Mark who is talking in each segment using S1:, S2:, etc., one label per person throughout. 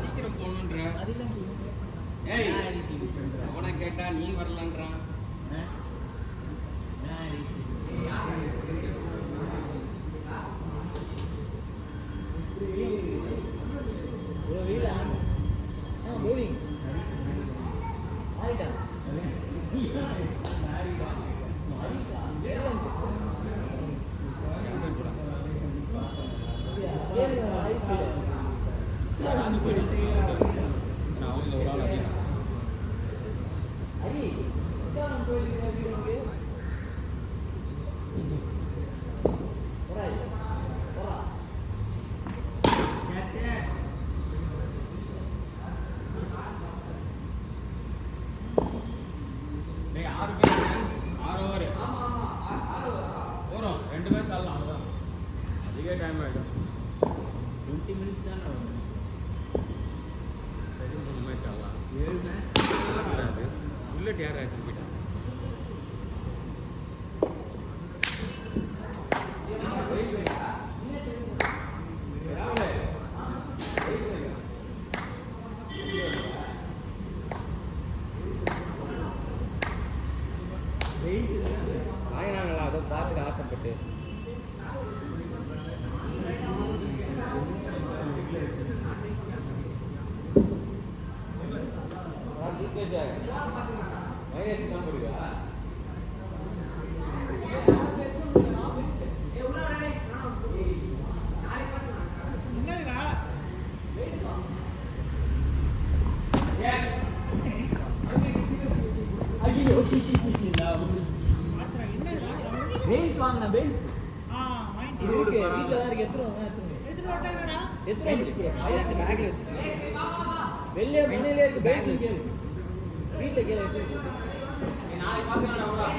S1: சீக்கிரம் போகணுன்ற அவனை கேட்டா நீ வரலான்றான். டைம் ஆகிடும் 20 மினிட்ஸ் தான் சரி 3 மேட்ச் ஆகலாம் 7 மேட்ச் புல்லட் யார் ஆக்கிட்டா ஆயினாங்களா அதை பார்த்துட்டு ஆசைப்பட்டு மைனஸ் தான் போடுவா ஐயோ சி சி சி சி பெயில்ஸ் வாங்குனா பெயில்ஸ் இருக்கு வீட்ல தான் இருக்கு எத்துறோம் வட்டாங்கடா எத்துறோம் வச்சுக்கோ ஐயா பேக்ல வச்சுக்கோ வெளிய முனையில இருக்கு பெயில்ஸ் கேளு வீட்ல கேளு நீ நாளை பாக்கறடா அவளா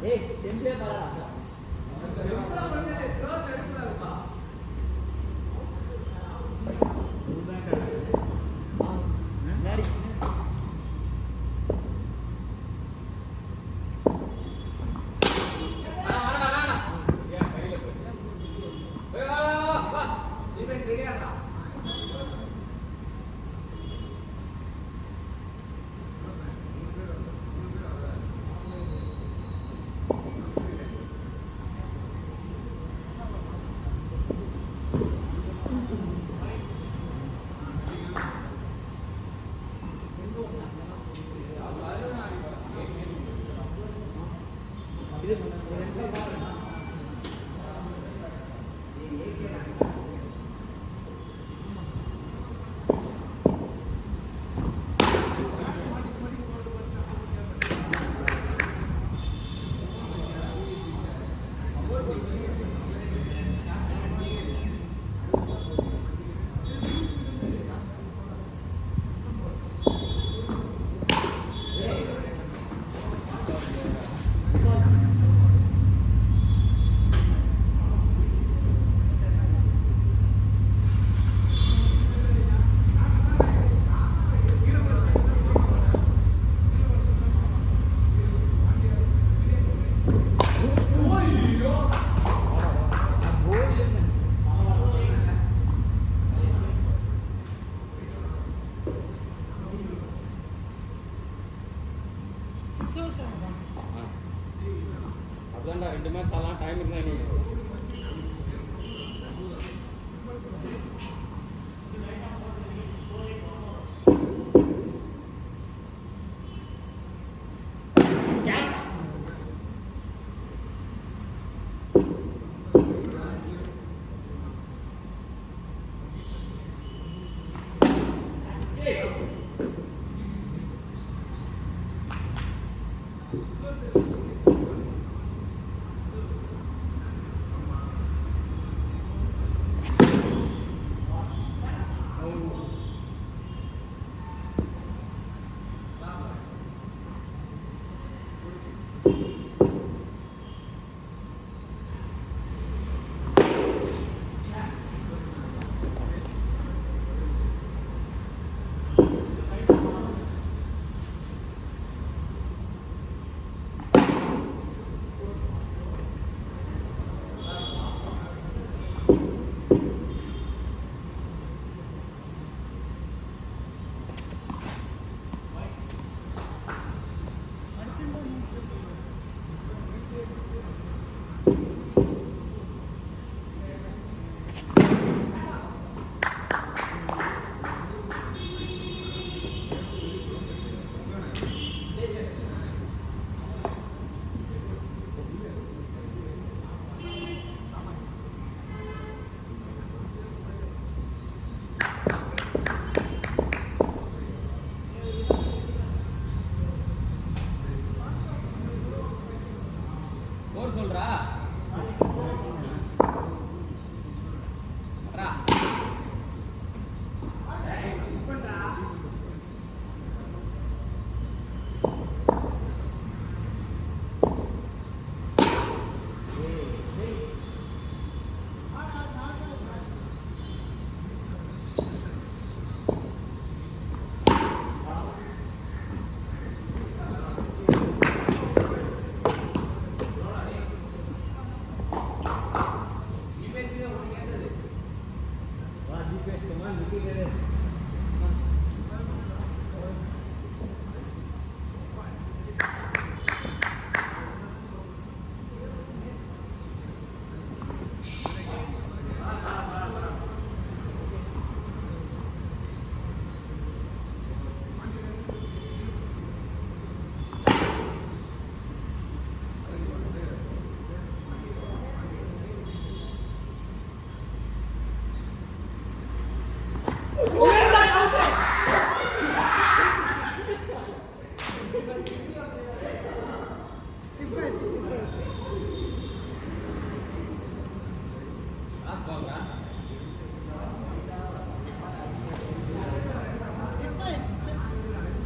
S1: ஏய் செம்பே பாடா செம்பா பண்ணே த்ரோட் அடிச்சுடா மேரி வாடா ஏன் கையில போய் வா நீ பேஸ் ரெடியா இருக்கா அதான்டா 2 மேட்ச் ஆலாம் டைம் இருந்தா நீ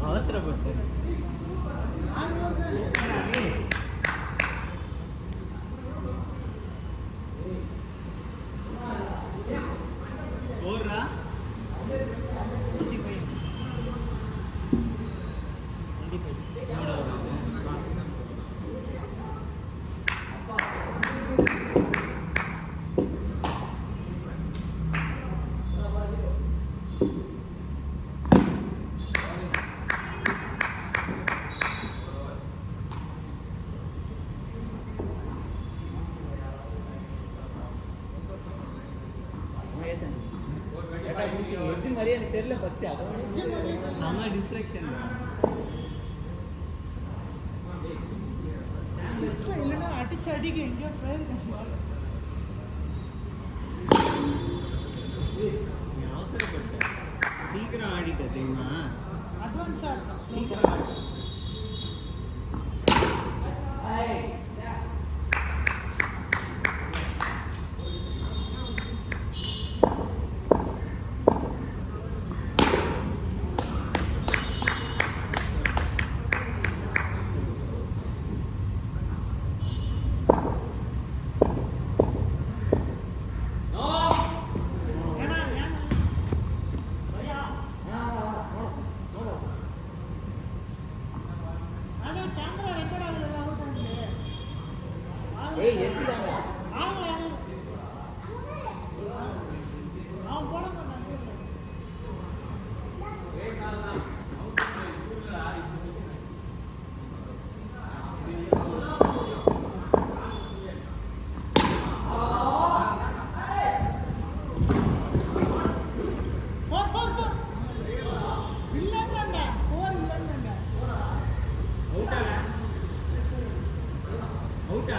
S1: அவசரப்பட்டேன். ஓடுறா எஜ்ஜு மாதிரியே எனக்கு தெரியல ஃபர்ஸ்ட். செம டிஃப்ரெக்ஷன்
S2: இல்லைன்னா அடிச்சு அடிக்க எங்கேயோ போயிருக்கேன்.
S1: அவசரப்பட்டேன். சீக்கிரம் ஆடிட்ட தெரியுமா?
S2: அட்வான்ஸா
S1: சீக்கிரம் ஆடிட்ட. ஏய் எடுத்துதாங்க.
S2: அவன் போட மாட்டான்.
S1: அவுட்டா?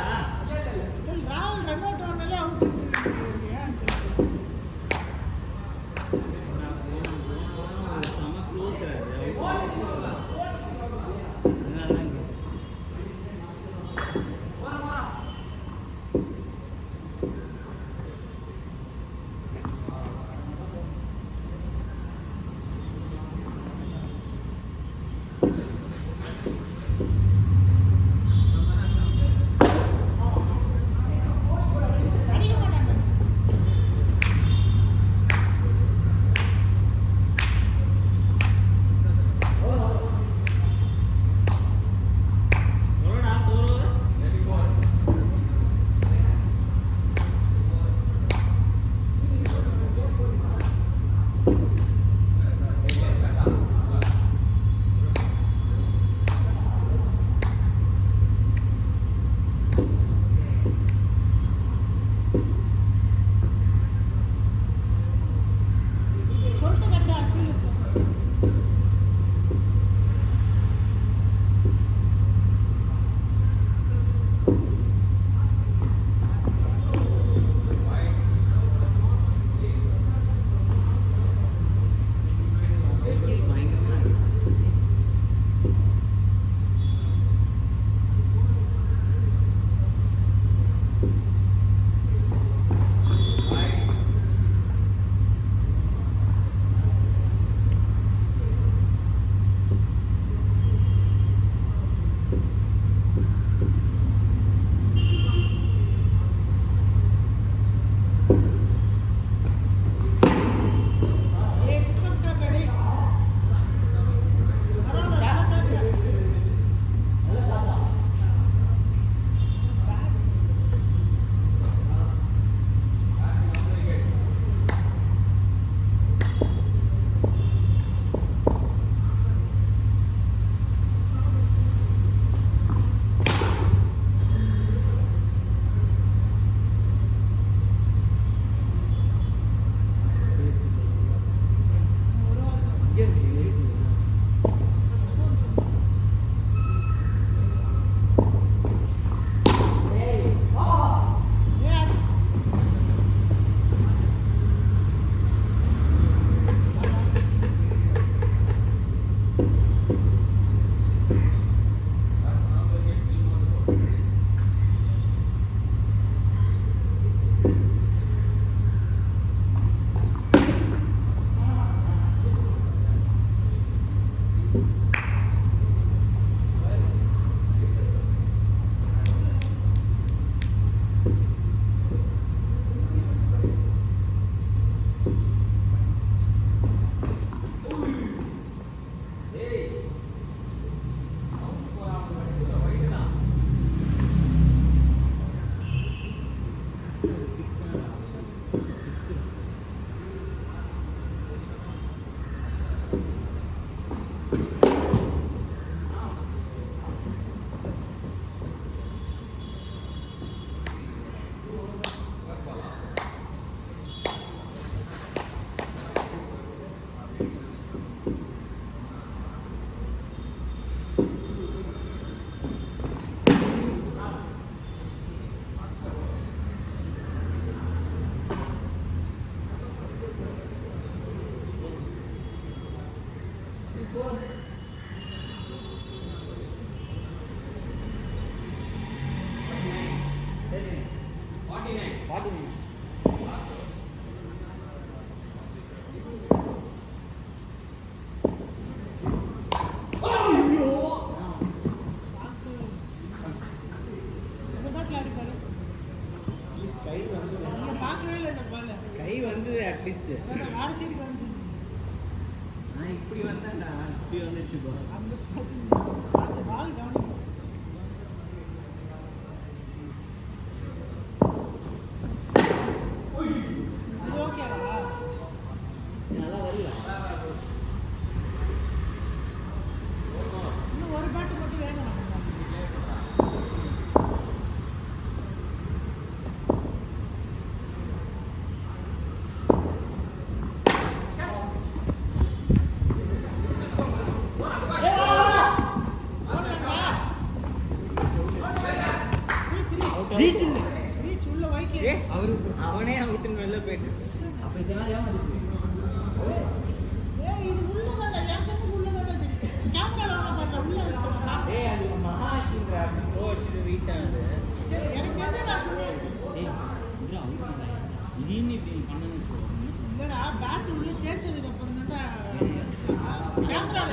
S2: ராகுல் ரன் அவுட் ஆனாலே அவுட்.
S1: செம க்ளோஸ்
S2: அடிக்க
S1: பாட்டு
S2: இந்த பாட்டில் அடிப்பாரு
S1: கை வந்து
S2: நீங்க பார்க்கவே இல்லை இந்த பால்
S1: கை வந்து அட்லீஸ்ட்
S2: ஆறு சைடுக்கு வந்து
S1: நான் இப்படி வந்தேன்டா இப்படி வந்துச்சு போ
S2: அந்த அந்த பால் கவனிக்கும் இது ஓகேவா
S1: நல்லா வரல
S2: இன்னும் ஒரு பேட்டு மட்டும் வேணும் நமக்கு.
S1: ரீச்சிங்
S2: ரீச் உள்ள வைக்கல
S1: அவரு அவனே விட்டுன்னு வெளில போயிட்டு அப்ப இதெல்லாம் ஏமாந்து
S2: ஏய் இது உள்ளதாடா என் கண்ணுக்கு உள்ளதாடா தெரியும் கேமரால வர பாருடா உள்ள வச்சிருக்கா
S1: ஏய் அது மகாஷின்ற அப்படி ப்ரோ வச்சுட்டு ரீச் ஆனது
S2: சரி எனக்கு என்ன நான் சொன்னேன்
S1: ஏய் இது அவங்க திடீர்னு இப்படி பண்ணணும்னு சொல்லுவாங்க
S2: இல்லடா பேட் உள்ள தேய்ச்சதுக்கு அப்புறம் தான் கேமரால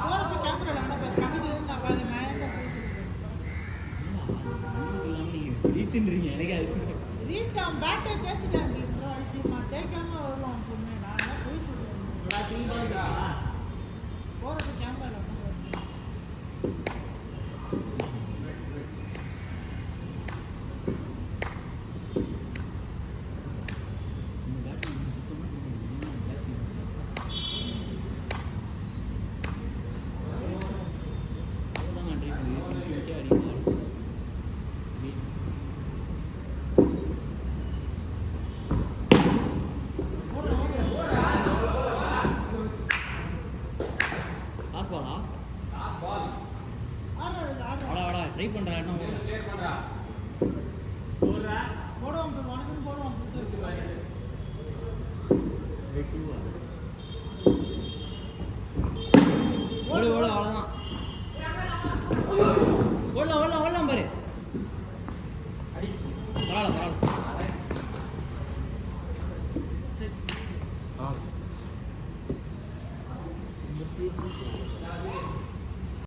S2: போறப்ப கேமரால வர பாரு கமிது நான் பாரு நான் எங்க
S1: ரீச்ன்றீங்க எனக்கு அது
S2: ரீச் அவன் பேட்டை தேய்ச்சிட்டாங்க ப்ரோ ஐசிமா தேய்க்காம வருவான் பொண்ணு நான் என்ன போய் சொல்றேன் போறப்ப கேமரால
S1: ட்ரை பண்றேன்
S2: போடுவான் உனக்கு போடுவான்
S1: ஓடு ஓடு அவ்வளோதான் ஓடலாம் ஓடலாம் ஓடலாம் பாரு பரவாயில்ல பரவாயில்ல